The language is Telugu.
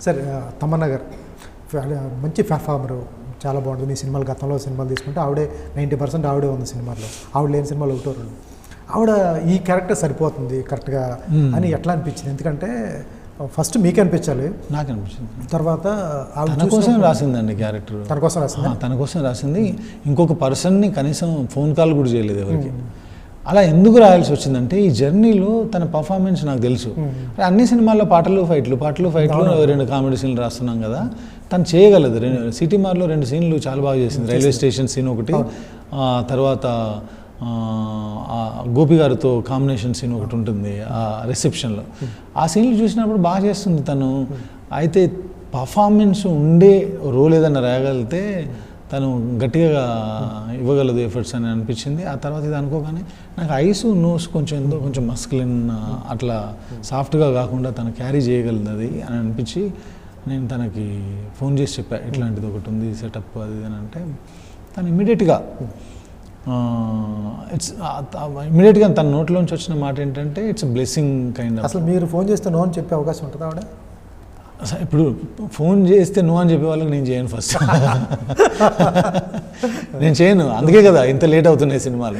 సరే తమన్నా గారు మంచి పెర్ఫార్మరు, చాలా బాగుంటుంది. ఈ సినిమాలు గతంలో సినిమాలు తీసుకుంటే ఆవిడే 90% ఆవిడే ఉంది సినిమాలో. ఆవిడ లేని సినిమాలు ఒకటో రెండు. ఆవిడ ఈ క్యారెక్టర్ సరిపోతుంది కరెక్ట్గా అని ఎట్లా అనిపించింది? ఎందుకంటే ఫస్ట్ మీకే అనిపించాలి, నాకు అనిపించింది. తర్వాత తన కోసం రాసిందండి క్యారెక్టర్, తన కోసం రాసింది. తన కోసం రాసింది. ఇంకొక పర్సన్ని కనీసం ఫోన్ కాల్ కూడా చేయలేదు ఎవరికి. అలా ఎందుకు రాయాల్సి వచ్చిందంటే ఈ జర్నీలో తన పర్ఫార్మెన్స్ నాకు తెలుసు. అన్ని సినిమాల్లో పాటలు ఫైట్లు 2 కామెడీ సీన్లు రాస్తున్నాం కదా, తను చేయగలదు. సిటీ మార్లో 2 సీన్లు చాలా బాగా చేసింది. రైల్వే స్టేషన్ సీన్ ఒకటి, తర్వాత గోపి గారితో కాంబినేషన్ సీన్ ఒకటి ఉంటుంది ఆ రిసెప్షన్లో. ఆ సీన్లు చూసినప్పుడు బాగా చేస్తుంది తను. అయితే పర్ఫార్మెన్స్ ఉండే రోల్ ఏదైనా రాయగలిగితే తను గట్టిగా ఇవ్వగలదు ఎఫర్ట్స్ అని అనిపించింది. ఆ తర్వాత ఇది అనుకోగానే నాకు ఐస్ నోస్ కొంచెం మస్కులిన్ అట్లా సాఫ్ట్గా కాకుండా తను క్యారీ చేయగలదు అది అని అనిపించి నేను తనకి ఫోన్ చేసి చెప్పా, ఇట్లాంటిది ఒకటి ఉంది సెటప్ అది అని. అంటే తను ఇమ్మీడియట్గా తన నోట్లోంచి వచ్చిన మాట ఏంటంటే ఇట్స్ బ్లెస్సింగ్ కైండ్ ఆఫ్. అసలు మీరు ఫోన్ చేస్తే నో అని చెప్పే అవకాశం ఉంటుంది ఆవిడ? ఇప్పుడు ఫోన్ చేస్తే నువ్వు అని చెప్పే వాళ్ళకి నేను చేయను ఫస్ట్. నేను చేయను, అందుకే కదా ఇంత లేట్ అవుతున్నాయి సినిమాలు.